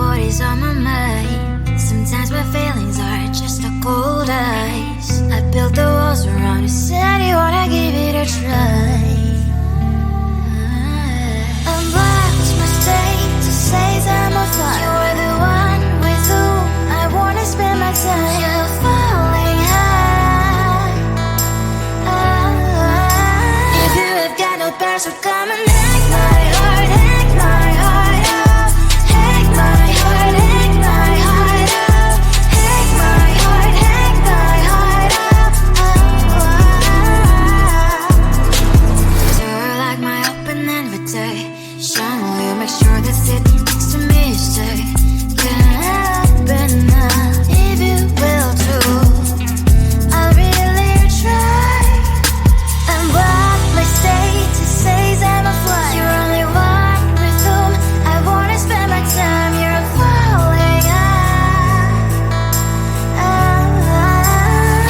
what is on my mind. Sometimes my feelings are just a cold ice. I built the walls around you, said you wanna give it a try. I'm watched my state to say I'm a fly. You're the one with whom I wanna spend my time. You're falling high. If you have got no parents, so come and hack my heart, hack my heart out. Hack my heart, hack my heart out. Hack my heart, hack my heart out. So like my open invitation, will you make sure that sitting next to me you stay? Can happen now, if you will too. I'll really try. And what my state to say I'm a fly. You're only one with whom I wanna spend my time. You're falling high.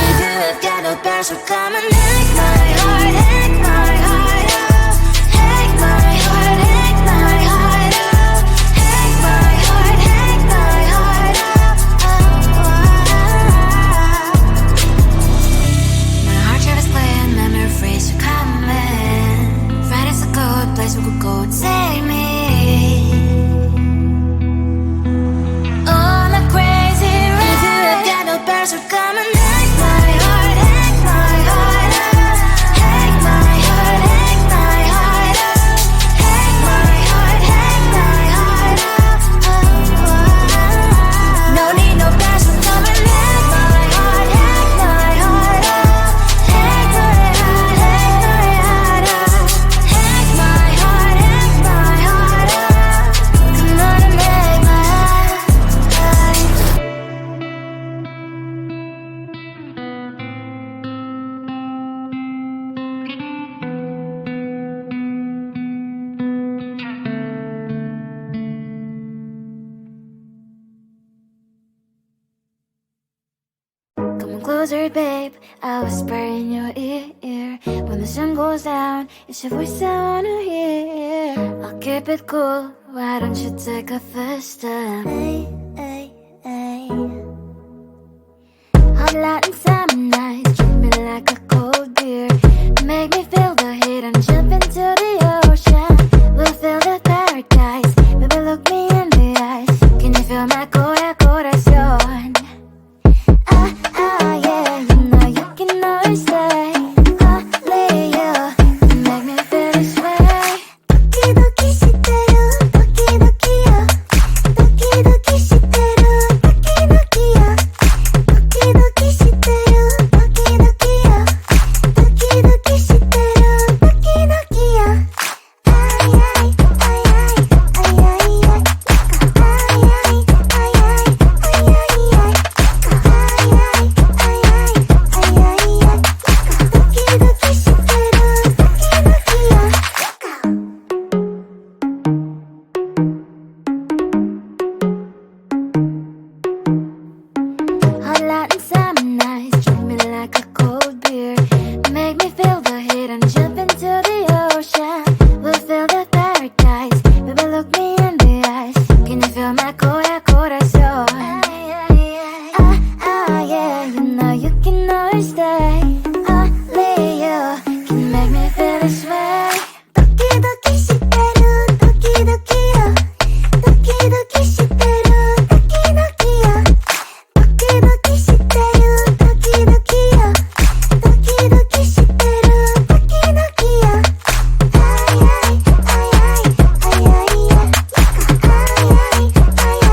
If you have got no parents, so come and hack my heart, hack my heart out. Hack my heart, hack my heart out. Hack my heart, hack my heart out. My heart drive is playing memory freeze, so come in. Friday's a good place we could go, take me on a crazy ride. If you have got no parents, so come and hack my heart, hack my heart out. Hack my heart, hack my heart out. Hack my heart, hack my heart out. No need no parents, so come and hack my heart, hack my heart out. Hack my heart, hack my heart out. Hack my heart, hack my heart out. Come on and make my heart. Come closer, babe, I'll whisper in your ear. When the sun goes down, it's your voice I wanna hear. I'll keep it cool, why don't you take a first step? Hey, hey, hey. Hot light and summer nights, treat me like a cold beer. Make me feel the heat and jump into the ocean. We'll feel the paradise, baby look me in the eyes. Can you feel my corazón? Yeah, you know you can always stay. Only you can make me feel this way. Doki doki shiteru, doki doki yo. Doki doki shiteru, doki doki yo. Doki doki shiteru, doki doki yo. Doki doki shiteru, doki doki yo. Ay ay ay ay ay ay ay. Ay ay ay ay ay ay ay. Hot light and summer nights, treat me like a cold beer. Make me feel the heat and jump into the ocean. We'll feel the paradise, baby look me in the eyes. Can you feel my corazón? Yeah, you know you can always stay. Only you can make me feel this way. Doki doki shiteru, doki doki yo. Doki doki shiteru, doki doki yo. Doki doki shiteru, doki doki yo. Doki doki shiteru, doki doki yo. Ay ay ay ay ay ay ay. Ay ay ay ay ay ay.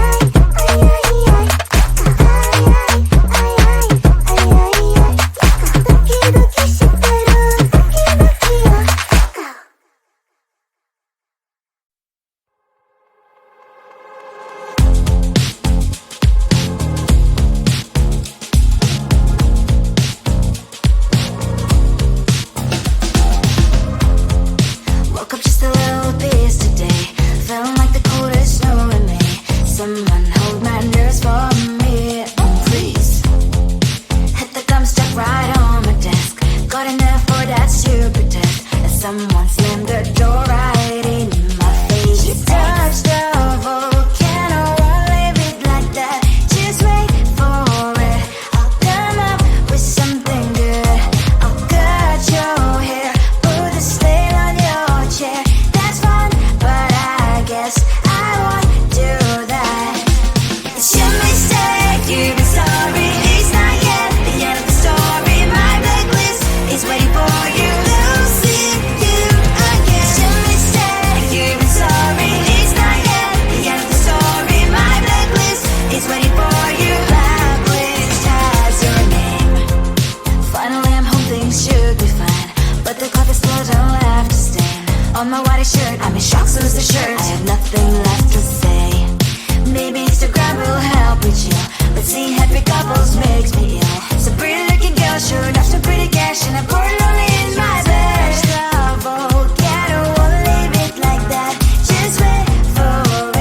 maybe Instagram will help with you. But seeing happy couples makes me ill. So pretty looking girl, sure enough, so pretty cash, and I'm born lonely in my bed. Trouble, yeah, I don't wanna leave it like that. Just wait for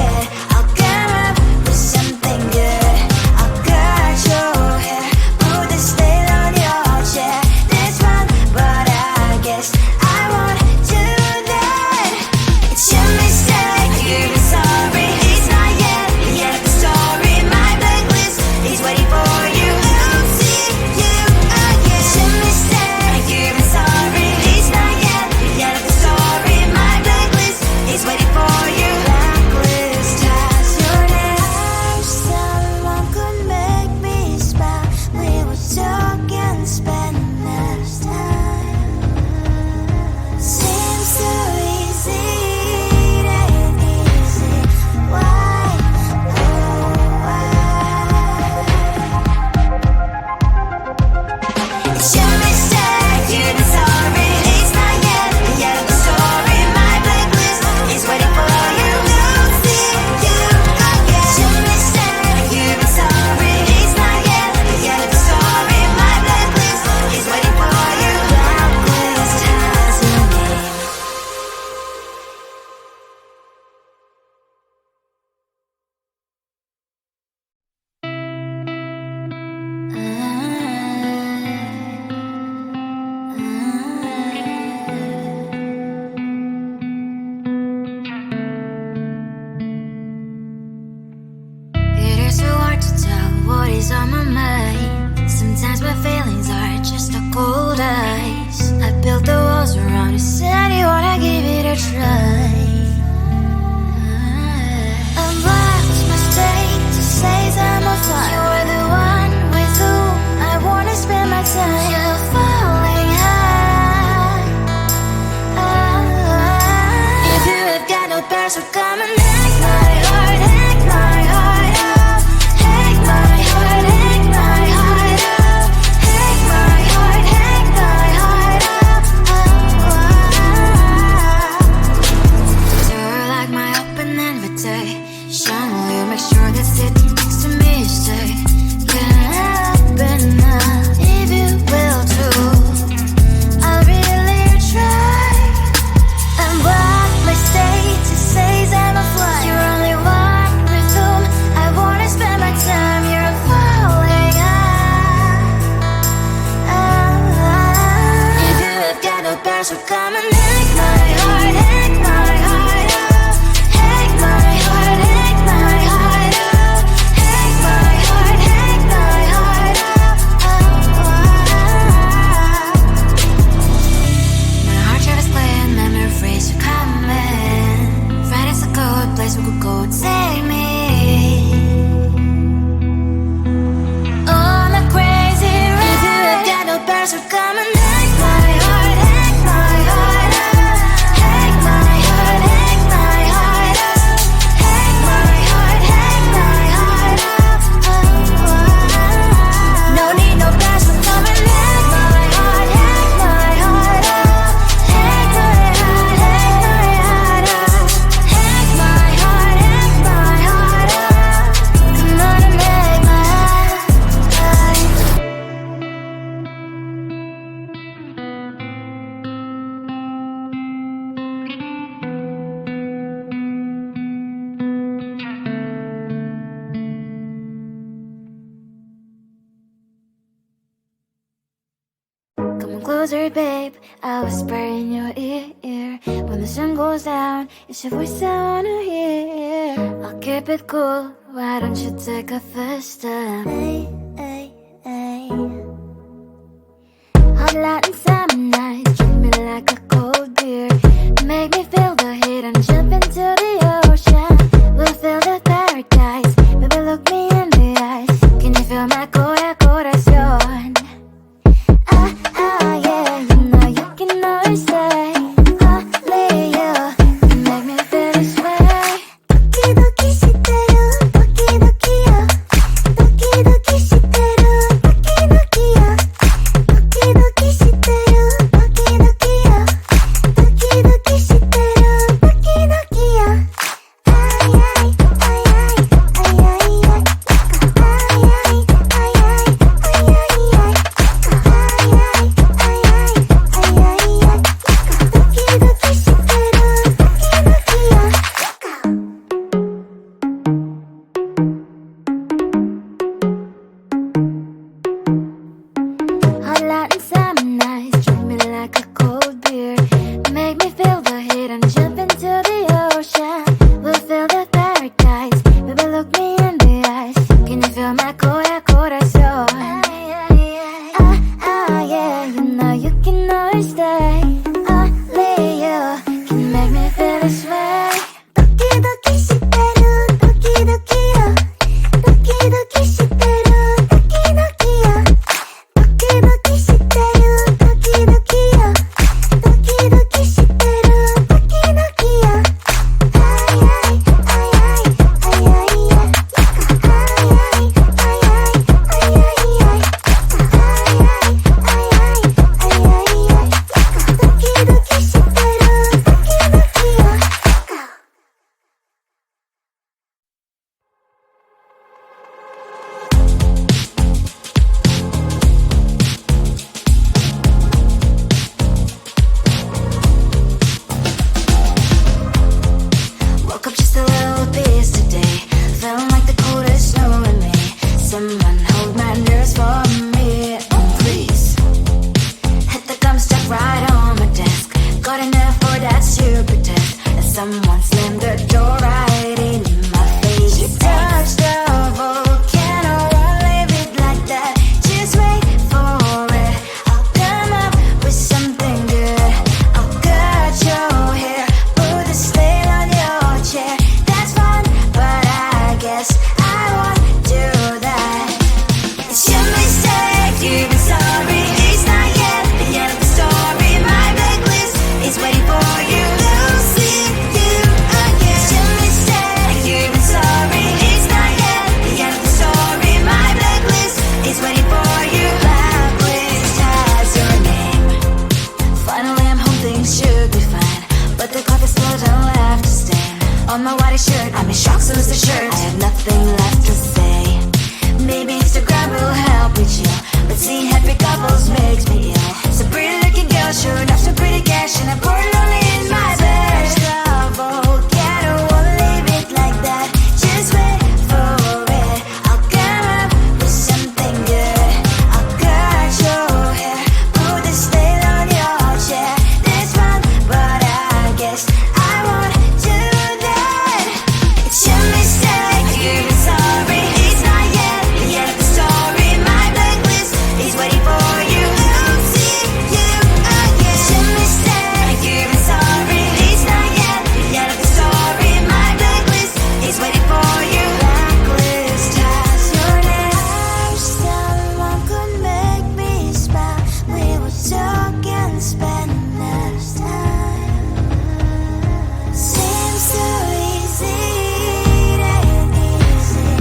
it. I'll come up with something good. I'll cut your hair, put the style on your chair. That's fun, but I guess I won't do that. It's your mistake, you're sorry. It's not yet the end of the story. My blacklist is waiting for you. I'll see you again. It's your mistake, you're sorry. It's not yet the end of the story. My blacklist is waiting for you. Blacklist has your name. I wish someone could make me smile. We would talk and spend less time. Seems so easy, it ain't easy. Why, oh why? It's your mistake, you're not sorry. It's not yet the end of the story. My blacklist is waiting for you. I'll see you again. It's your mistake, you're not sorry. It's not yet the end of the story. My blacklist is waiting for you. Blacklist has your name. It is so hard to tell what is on my mind. Sometimes my feelings are just a cold ice. I built the walls around the city, wanna give it a try. I'm lost, my state to say I'm a fly. You're the one with whom I wanna spend my time. You're falling high. If you have got no past, so come and hack my heart, hack my heart up. Hack my heart, hack my heart up. Hack my heart, hack my heart up. You're like my open invitation. Will you make sure that sitting next to me is safe? Yeah, open up if you will too. I'll really try. And what my state to say I'm a fly. You're only one with whom I wanna spend my time. You're falling high. If you have got no past, so come and hack my heart, hack my heart up. Hack my heart, hack my heart up. Hack my heart, hack my heart up. My heart drives clean, memory freeze, you're coming. Friday's a good place we could go, take me. On a crazy ride. If you have got no past, so come and hack my heart, hack my heart up. Hack my heart, hack my heart up. Hack my heart, hack my heart up. No need no past, so come and hack my heart, hack my heart up. Hack my heart, hack my heart up. Hack my heart, hack my heart up. Come on and make my heart. Come on closer, babe, I'll whisper in your ear. When the sun goes down, it's your voice I wanna hear. I'll keep it cool, why don't you take a first step? Hey, hey, hey. Hot Latin summer night, treat me like a cold beer. Make me feel the heat and jump into the ocean. We'll feel the paradise, baby look me in the eyes. Can you feel my corazón? Yeah, you know you can always say only you can make me feel this way. Doki doki shiteru, doki doki yo. Doki doki shiteru. nothing left to say. Maybe Instagram will help with you, but seeing happy couples makes me ill. So pretty looking girl, sure enough, so pretty cash, and I'm born lonely in my bed. Trouble, yeah, I don't wanna leave it like that. Just wait for it, I'll come up with something good. I'll cut your hair, put the stain on your chair. This one, but I guess I won't do that. It's your mistake, you're sorry. It's not yet the end of the story. My blacklist is waiting for you. I'll see you again. It's your mistake, you're sorry. It's not yet the end of the story. My blacklist is waiting for you. Blacklist has your name. Someone could make me smile. We would talk and spend less time. Seems so easy, it ain't easy.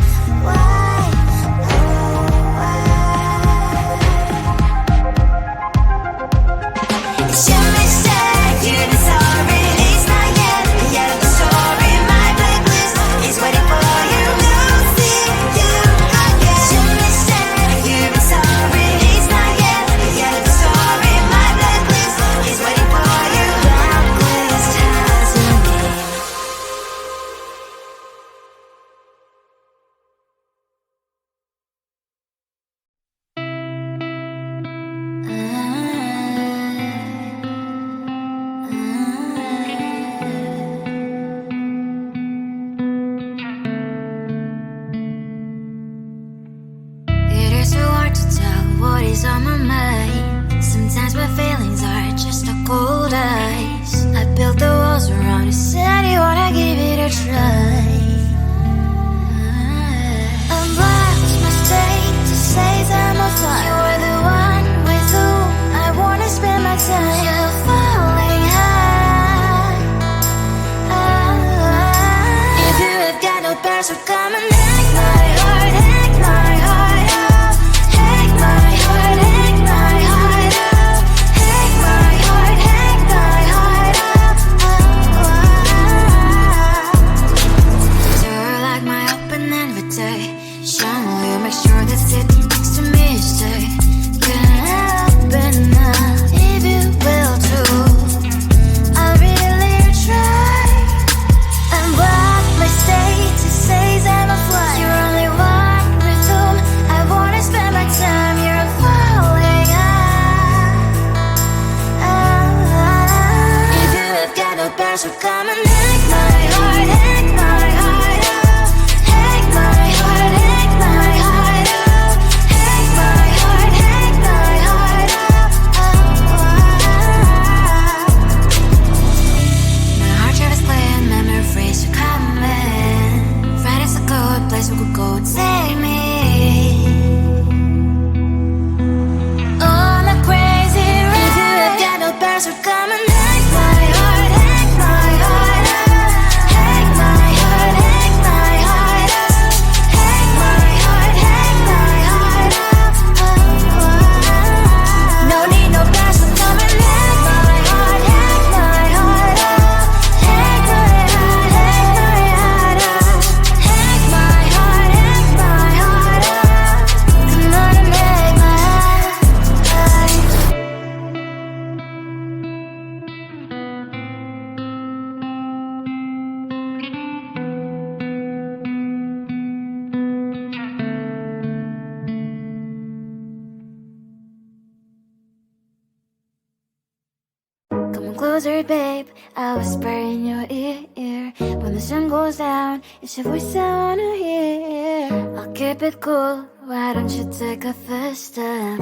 Why? Oh, why? It's your mistake, you're sorry. It's not yet the end of the story. My blacklist is waiting for you. I'll see you again. It's your mistake, you're sorry. It's not yet the end of the story. My blacklist is waiting for you. Blacklist has your name. It is so hard to tell what is on my mind. Sometimes my feelings are just a cold ice. I built the walls around you, said you wanna give it a try. I'm lost, mistake to say I'm a fly. You're the one with whom I wanna spend my time. You're falling high. If you have got no password, come and hack my heart, hack my heart up. Hack my heart, hack my heart up. Hack my heart, hack my heart up. You're like my open invitation. Will you make sure that sitting next to me is safe? Can't open up if you will too. I'll really try. And what mistake to say I'm a fly. You're only one with whom I wanna spend my time. You're falling high. If you have got no password, come and hack my heart, hack my heart up. Hack my heart, hack my heart up. Hack my heart, hack my heart up. My heart drives playing memories are coming. Friday's a good place we could go, take me on a crazy ride. If you have got no password, come and hack my heart, hack my heart up. Hack my heart, hack my heart up. Hack my heart, hack my heart up. No need no password, come and hack my heart, hack my heart up. Hack my heart, hack my heart up. Hack my heart, hack my heart up. Come on and make my heart. Come closer, babe, I'll whisper in your ear. When the sun goes down, it's your voice I wanna hear. I'll keep it cool, why don't you take a first step?